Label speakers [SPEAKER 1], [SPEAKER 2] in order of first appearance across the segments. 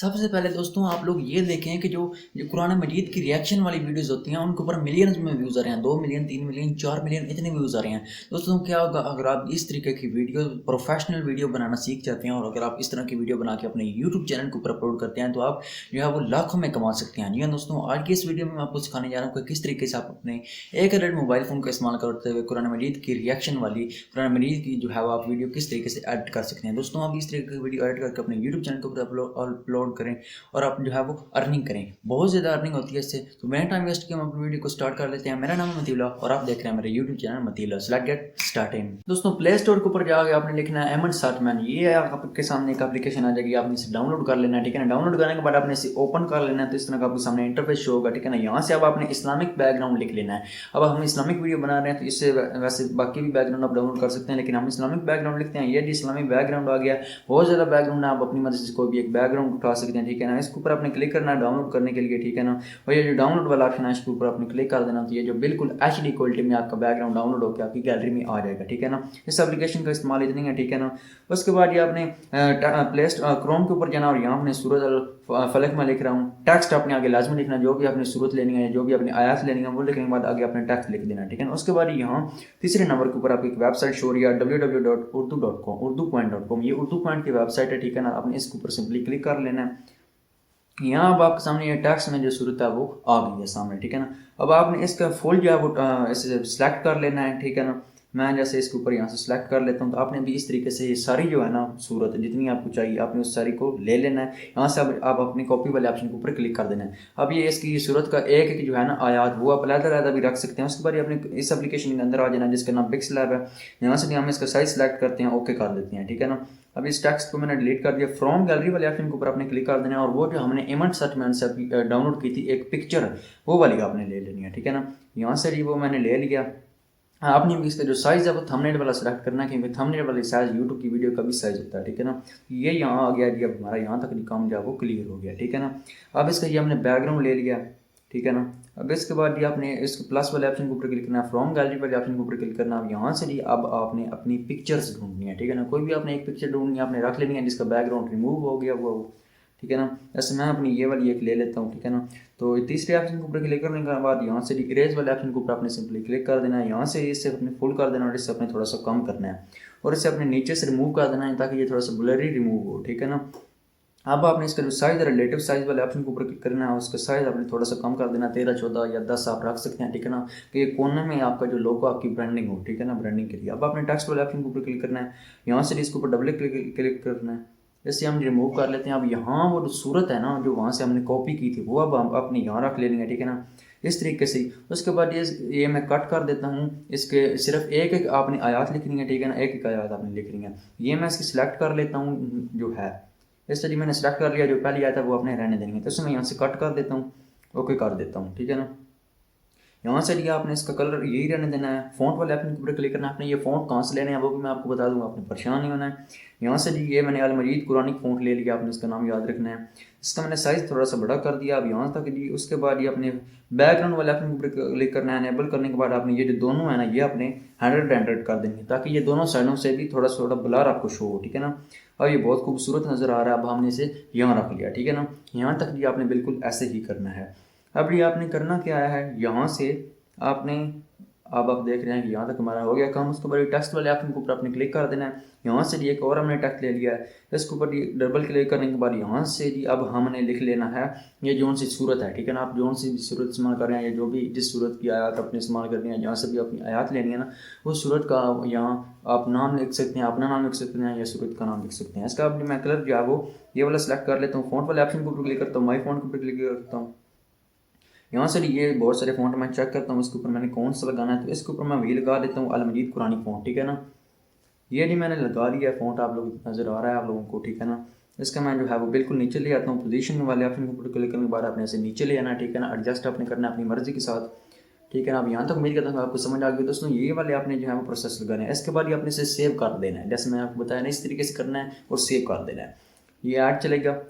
[SPEAKER 1] सबसे पहले दोस्तों आप लोग ये देखें कि जो जो कुरान मजीद की रिएक्शन वाली वीडियोस होती हैं उनके ऊपर मिलियंस में व्यूज़ आ रहे हैं, 2 मिलियन, 3 मिलियन, 4 मिलियन इतने व्यूज़ आ रहे हैं। दोस्तों क्या होगा अगर आप इस तरीके की वीडियो प्रोफेशनल वीडियो बनाना सीख जाते हैं और अगर आप इस तरह की वीडियो बना के अपने यूट्यूब चैनल के ऊपर अपलोड करते हैं तो आप जो है वो लाखों में कमा सकते हैं। जी हाँ दोस्तों, आज की इस वीडियो में मैं आपको सिखाने जा रहा हूँ कि किस तरीके से आप अपने एक एंड्रॉइड मोबाइल फ़ोन का इस्तेमाल करते हुए कुरान मजीद की रिएक्शन वाली कुरान मजीद की जो है वो आप वीडियो किस तरीके से एडिट कर सकते हैं। दोस्तों आप इस तरीके की वीडियो एडिट करके अपने यूट्यूब चैनल के ऊपर अपलोड करें और आप जो है वो अर्निंग करें। बहुत ज़्यादा अर्निंग होती है इससे। तो मैंने टाइम वेस्ट किया, हम अपनी वीडियो को स्टार्ट कर लेते हैं। मेरा नाम है मतीउल्लाह और आप देख रहे हैं मेरे YouTube channel Matiullah. Let's get started. दोस्तों प्ले स्टोर के ऊपर जाके आपने लिखना है एमन सर्चमैन। ये आपके सामने एक एप्लीकेशन आ जाएगी, आपने इसे डाउनलोड कर लेना है। ठीक है ना, डाउनलोड करने के बाद आपने इसे ओपन कर लेना है तो इस तरह का आपके सामने इंटरफेस शो होगा। ठीक है ना, यहाँ से अब आपने इस्लामिक बैकग्राउंड लिख लेना है। अब हम इस्लामिक वीडियो बना रहे हैं तो इससे वैसे बाकी भी बैकग्राउंड आप डाउनलोड कर सकते हैं, लेकिन हम इस्लामिक बैकग्राउंड लिखते हैं। ये इस्लामिक बैकग्राउंड आ गया। बहुत ज़्यादा बैकग्राउंड है, आप अपनी मर्जी से कोई भी एक बैकग्राउंड उठा सकते हैं। ठीक है ना, इसके ऊपर आपने क्लिक करना है डाउनलोड करने के लिए। ठीक है ना, और ये जो डाउनलोड वाला ऑप्शन है इसके ऊपर आपने क्लिक कर देना तो ये जो बिल्कुल HD क्वालिटी में आपका बैकग्राउंड डाउनलोड होकर आपकी गैलरी में आ जाएगा। ठीक है ना, इस एप्लीकेशन का इस्तेमाल इतनी है। ठीक है ना, उसके बाद ये आपने प्ले क्रोम के ऊपर जाना और यहाँ अपने सूरत अल फलक में लिख रहा हूँ टेक्स्ट आपने आगे लाजमी लिखना, जो भी आपने सूरत लेनी है, जो भी अपनी आयात लेनी है वो लिखने के बाद आगे आपने टेक्स्ट लिख देना। ठीक है ना, उसके बाद यहाँ तीसरे नंबर के ऊपर आपकी एक वेबसाइट शो रही है www.urdu.com, urdu.com। ये उर्दू पॉइंट की वेबसाइट है। ठीक है ना, आपने इसके ऊपर सिंपली क्लिक कर लेना है। यहाँ अब आपके सामने ये टैक्स में जो सूरत है वो आ गई है सामने। ठीक है ना, अब आपने इसका फुल जो है वो इसे सिलेक्ट कर लेना है। ठीक है ना, मैं जैसे इसके ऊपर यहाँ से सिलेक्ट कर लेता हूँ तो आपने भी इस तरीके से ये सारी जो है ना सूरत जितनी आपको चाहिए आपने उस सारी को ले लेना है। यहाँ से अब आप अपनी कॉपी वाले ऑप्शन के ऊपर क्लिक कर देना है। अब ये इसकी सूरत का एक एक जो है ना आयात वो आप अलग-अलग भी रख सकते हैं। उसके बाद आपने इस एप्लीकेशन के अंदर आ जाना जिसका नाम पिक्सलैब है। यहाँ से भी हम इसका साइज सेलेक्ट करते हैं, ओके कर देते हैं। ठीक है ना, अब इस टेक्स्ट को मैंने डिलीट कर दिया। फ्रॉम गैलरी वाले ऑप्शन के ऊपर आपने क्लिक कर देना है और वो जो हमने इमेज सर्चमैन से डाउनलोड की थी एक पिक्चर वो वाली आपने ले लेनी है। ठीक है ना, यहाँ से जी वो मैंने ले लिया। आपने भी इसका जो साइज़ है वो थंबनेल वाला सेलेक्ट करना है क्योंकि थंबनेल वाली साइज़ यूट्यूब की वीडियो का भी साइज़ होता है। ठीक है ना, ये यहाँ आ गया जी, अब हमारा यहाँ तक काम जो है वो क्लियर हो गया। ठीक है ना, अब इसका ये हमने बैकग्राउंड ले लिया। ठीक है ना, अब इसके बाद ये आपने इस प्लस वाले ऑप्शन के ऊपर क्लिक करना है, फ्रॉम गैलरी वाले ऑप्शन के ऊपर क्लिक करना है। अब यहाँ से जी अब आपने अपनी पिक्चर्स ढूंढनी है। ठीक है ना, कोई भी आपने एक पिक्चर ढूंढनी है, आपने रख लेनी है जिसका बैकग्राउंड रिमूव हो गया वो। ठीक है ना, जैसे मैं अपनी ये वाली एक ले लेता हूँ। ठीक है ना, तो तीसरे ऑप्शन के ऊपर क्लिक करने के बाद यहाँ से इरेज वाले ऑप्शन के ऊपर आपने सिंपली क्लिक कर देना है। यहाँ से इससे अपने फुल कर देना और इससे अपने थोड़ा सा कम करना है और इसे अपने नीचे से रिमूव कर देना है ताकि ये थोड़ा सा ब्लरी रिमूव हो। ठीक है ना, अब आपने इसका जो साइज़ है रिलेटिव साइज़ वाले ऑप्शन के ऊपर क्लिक करना है, उसका साइज़ आपने थोड़ा सा कम कर देना, 13, 14 या 10 आप रख सकते हैं। ठीक है ना, कि ये कोने में आपका जो लोगो आपकी ब्रांडिंग हो। ठीक है ना, ब्रांडिंग के लिए अब आपने टेक्स्ट वाले ऑप्शन के ऊपर क्लिक करना है। यहाँ से इसके ऊपर डबल क्लिक करना है, जैसे हम रिमूव कर लेते हैं। अब यहाँ वो जो सूरत है ना जो वहाँ से हमने कॉपी की थी वो अब हम अपने यहाँ रख लेनी है। ठीक है ना, इस तरीके से। उसके बाद ये मैं कट कर देता हूँ। इसके सिर्फ एक एक आपने आयात लिखनी है। ठीक है ना, एक एक आयात आपने लिखनी है। ये मैं इसकी सिलेक्ट कर लेता हूँ जो है इस तरीके मैंने सेलेक्ट कर लिया, जो पहले आया था वो अपने रहने देंगे। तो इसमें मैं यहाँ से कट कर देता हूँ, ओके कर देता हूँ। ठीक है ना, यहाँ से लिया आपने इसका कलर यही रहने देना है। फ़ॉन्ट वाले ऑप्शन के ऊपर क्लिक करना है। आपने ये फ़ॉन्ट कहाँ से लेने हैं वो भी मैं आपको बता दूँगा, आपने परेशान नहीं होना है। यहाँ से जी ये मैंने अल मजीद कुरानिक फ़ॉन्ट ले लिया, आपने इसका नाम याद रखना है। इसका मैंने साइज़ थोड़ा सा बड़ा कर दिया। अब यहाँ तक जी उसके बाद ये अपने बैकग्राउंड वाले ऑप्शन के ऊपर क्लिक करना है। इनेबल करने के बाद आपने ये जो दोनों है ना ये अपने 100 कर देंगे ताकि ये दोनों साइडों से भी थोड़ा थोड़ा ब्लर आपको शो हो। ठीक है ना, और ये बहुत खूबसूरत नज़र आ रहा है। अब हमने इसे यहाँ रख लिया। ठीक है ना, यहाँ तक जी आपने बिल्कुल ऐसे ही करना है। अब ये आपने करना क्या है, यहाँ से आपने अब आप देख रहे हैं कि यहाँ तक हमारा हो गया काम। उसके बाद टेक्स्ट वाले ऑप्शन के ऊपर आपने क्लिक कर देना है। यहाँ से जी एक और हमने टेक्स्ट ले लिया है, इसके ऊपर डबल क्लिक करने के बाद यहाँ से जी अब हमने लिख लेना है ये जोन सी सूरत है। ठीक है ना, आप जोन सी भी सूरत इस्तेमाल कर रहे हैं या जो भी जिस सूरत की आयात अपने इस्तेमाल कर रहे हैं, जहाँ से भी अपनी आयात लेनी है ना उस सूरत का यहाँ आप नाम लिख सकते हैं, अपना नाम लिख सकते हैं या सूरत का नाम लिख सकते हैं। इसका अब मैं कलर जो है वो ये वाला सेलेक्ट कर लेता हूँ। फ़ॉन्ट वाले ऑप्शन के ऊपर क्लिक करता हूँ, माई फ़ॉन्ट के ऊपर क्लिक करता हूँ। यहाँ से ये बहुत सारे फ़ॉन्ट मैं चेक करता हूँ इसके ऊपर मैंने कौन सा लगाना है, तो इसके ऊपर मैं वही लगा देता हूँ अल मजीद कुरानी फ़ॉन्ट। ठीक है ना, ये नहीं मैंने लगा दिया फ़ॉन्ट, आप लोग नज़र आ रहा है आप लोगों को। ठीक है ना, इसका मैं जो है वो बिल्कुल नीचे ले आता हूँ। पोजीशन वाले ऑप्शन के ऊपर क्लिक करने के बाद आपने ऐसे नीचे ले आना। ठीक है ना, एडजस्ट आपने करना है अपनी मर्ज़ी के साथ। ठीक है ना, अब यहाँ तक उम्मीद करता हूँ आपको समझ आ गई। दोस्तों ये वाले आपने जो है वो प्रोसेस लगाना है। इसके बाद ये आपने इसे सेव कर देना है, जैसे मैं आपको बताया ना इस तरीके से करना है और सेव कर देना है। ये ऐड चलेगा।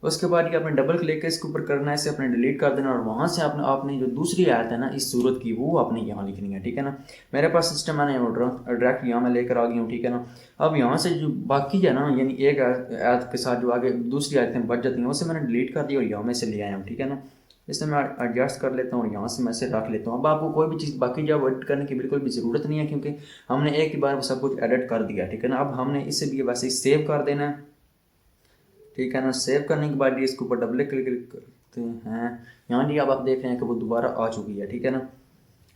[SPEAKER 1] उसके बाद ये आपने डबल क्लिक के इसके ऊपर करना है, इसे आपने डिलीट कर देना और वहाँ से आपने आपने जो दूसरी आयत है ना इस सूरत की वो आपने यहाँ लिखनी है, ठीक है ना। मेरे पास सिस्टम मैंने डायरेक्ट यहाँ मैं लेकर आ गया हूँ, ठीक है ना। अब यहाँ से जो बाकी है ना यानी एक आयत के साथ जो आगे दूसरी आयतें बच जाती हैं उसे मैंने डिलीट कर दी और यहाँ में से ले आया हूँ, ठीक है ना। इससे मैं एडजस्ट कर लेता हूँ और यहाँ से मैं इसे रख लेता हूँ। अब आपको कोई भी चीज़ बाकी जो एडिट करने की बिल्कुल भी ज़रूरत नहीं है क्योंकि हमने एक ही बार सब कुछ एडिट कर दिया, ठीक है ना। अब हमने इसे भी वैसे ही सेव कर देना है, ठीक है ना। सेव करने के बाद ये इसके ऊपर डबल क्लिक करते हैं, यहाँ जी अब आप देख रहे हैं कि वो दोबारा आ चुकी है, ठीक है ना।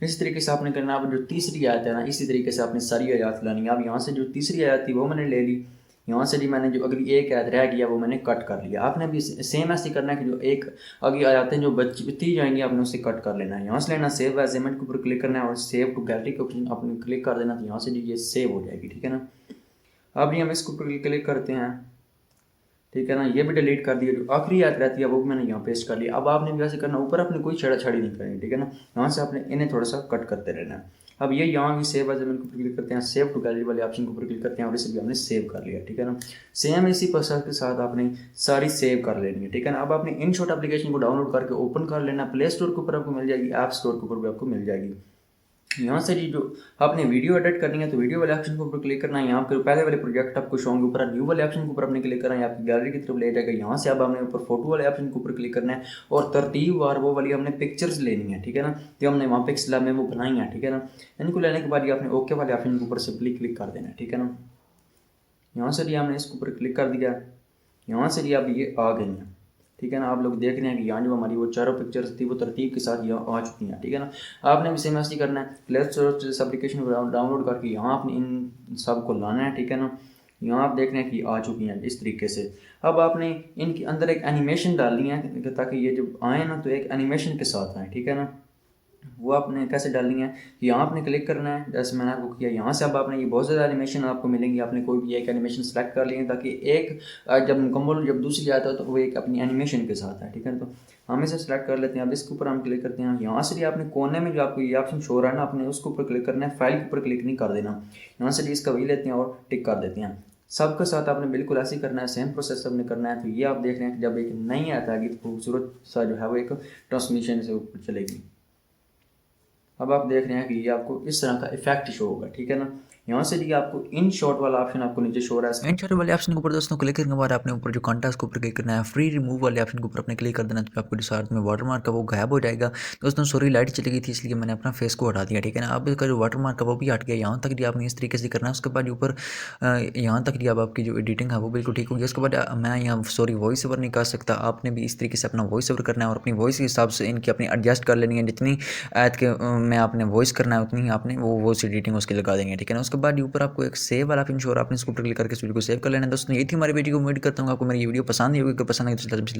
[SPEAKER 1] इस तरीके से आपने करना। अब जो तीसरी आयत है ना इसी तरीके से आपने सारी आयत लानी है। अब यहाँ से जो तीसरी आयत थी वो मैंने ले ली, यहाँ से जी मैंने जो अगली एक आयत रह गया वो मैंने कट कर लिया। आपने भी सेम ऐसे करना है कि जो एक अगली आयतें जो बचती जाएंगी आपने उसे कट कर लेना है। यहाँ से लेना सेव एज इमेज के ऊपर क्लिक करना है और सेव टू गैलरी के ऑप्शन आपने क्लिक कर देना, तो यहाँ से जी ये सेव हो जाएगी, ठीक है ना। अब ये हम इसके ऊपर क्लिक करते हैं, ठीक है ना। ये भी डिलीट कर दिया। जो आखिरी आयत रहती है वो भी मैंने यहाँ पेस्ट कर लिया। अब आपने भी ऐसे करना, ऊपर अपने कोई छेड़ा छाड़ी नहीं करनी, ठीक है ना। यहाँ से आपने इन्हें थोड़ा सा कट करते रहना है। अब ये यहाँ भी सेव एज इमेज के ऊपर क्लिक करते हैं, सेव टू गैलरी वाले ऑप्शन के ऊपर क्लिक करते हैं और इसे भी हमने सेव कर लिया, ठीक है ना। सेम इसी प्रोसेस के साथ आपने सारी सेव कर लेनी है, ठीक है ना। अब आपने इन शॉर्ट एप्लीकेशन को डाउनलोड करके ओपन कर लेना। प्ले स्टोर के ऊपर आपको मिल जाएगी, ऐप स्टोर के ऊपर भी आपको मिल जाएगी। यहाँ से जी जो आपने वीडियो एडिट करनी है तो वीडियो वाले ऑप्शन के ऊपर क्लिक करना है। यहाँ पर पहले वाले प्रोजेक्ट आपको शो होंगे, ऊपर न्यू वाले ऑप्शन के ऊपर आपने क्लिक करना है, आपकी गैलरी की तरफ ले जाएगा। यहाँ से अब हमने ऊपर फोटो वाले ऑप्शन के ऊपर क्लिक करना है और तरतीबवार वो वाली हमने पिक्चर्स लेनी है, ठीक है ना। जो हमने वहाँ पिक्स लैब में वो बनाई है, ठीक है ना। इनको लेने के बाद ये आपने ओके वाले ऑप्शन के ऊपर सिंपली क्लिक कर देना है, ठीक है ना। यहाँ से जी हमने इसके ऊपर क्लिक कर दिया, यहाँ से जी अब ये आ गई हैं, ठीक है ना। आप लोग देख रहे हैं कि यहाँ जो हमारी वो चारों पिक्चर्स थी वो तरतीब के साथ यहाँ आ चुकी हैं, ठीक है ना। आपने भी सेम ऐसे ही करना है, प्ले स्टोर से इस एप्लीकेशन को डाउनलोड करके यहाँ आपने इन सब को लाना है, ठीक है ना। यहाँ आप देख रहे हैं कि आ चुकी हैं इस तरीके से। अब आपने इनके अंदर एक एनिमेशन डालनी है ताकि ये जब आए ना तो एक एनिमेशन के साथ आए, ठीक है ना। वो आपने कैसे डालनी है, यहाँ आपने क्लिक करना है जैसे मैंने आपको किया। यहाँ से अब आपने ये बहुत ज़्यादा एनिमेशन आपको मिलेंगी, आपने कोई भी एक एनिमेशन सेलेक्ट कर लिया ताकि एक जब मुकम्मल जब दूसरी आता है तो वो एक अपनी एनिमेशन के साथ है, ठीक है। तो हम इसे सेलेक्ट कर लेते हैं। अब इसके ऊपर हम क्लिक करते हैं। यहाँ से भी आपने कोने में जो आपको ये ऑप्शन शो हो रहा है ना आपने उसके ऊपर क्लिक करना है, फाइल के ऊपर क्लिक नहीं कर देना। यहाँ से भी इसका वही लेते हैं और टिक कर देते हैं। सबके साथ आपने बिल्कुल ऐसे ही करना है, सेम प्रोसेस आपने करना है। तो ये आप देख रहे हैं कि जब एक नई आता है तो खूबसूरत सा जो है वो एक ट्रांसमिशन से ऊपर चलेगी। अब आप देख रहे हैं कि ये आपको इस तरह का इफेक्ट शो होगा, ठीक है ना। यहाँ से जी आपको इन शॉट वाला ऑप्शन आपको नीचे शो हो रहा है। इन शॉट वाले ऑप्शन के ऊपर दोस्तों क्लिक करने के बाद आपने ऊपर जो कॉन्टेक्स्ट के ऊपर क्लिक करना है, फ्री रिमूव वाले ऑप्शन के ऊपर अपने क्लिक कर देना, तो आपको जो साथ में वाटरमार्क का वो गायब हो जाएगा। दोस्तों सॉरी लाइट चली गई थी इसलिए मैंने अपना फेस को हटा दिया, ठीक है ना। अब इसका जो वाटरमार्क है वो भी हट गया। यहाँ तक जी आपने इस तरीके से करना है। उसके बाद ऊपर यहाँ तक जी अब आपकी जो एडिटिंग है वो बिल्कुल ठीक होगी। उसके बाद मैं यहाँ सॉरी वॉइस ओवर नहीं कर सकता, आपने भी इस तरीके से अपना वॉइस ओवर करना है और अपनी वॉइस के हिसाब से इनकी अपनी एडजस्ट कर लेनी है। जितनी ऐड के में आपने वॉइस करना है उतनी ही आपने वो वॉइस एडिटिंग उसकी लगा देंगे, ठीक है ना। उसके बाद ऊपर आपको एक सेव वाला ऑप्शन शो, आपने इसको क्लिक करके इस वीडियो को सेव कर लेना है। दोस्तों यही थी हमारी वीडियो। उम्मीद करता हूँ आपको मेरी वीडियो पसंद आई होगी। पसंद आई तो लाइक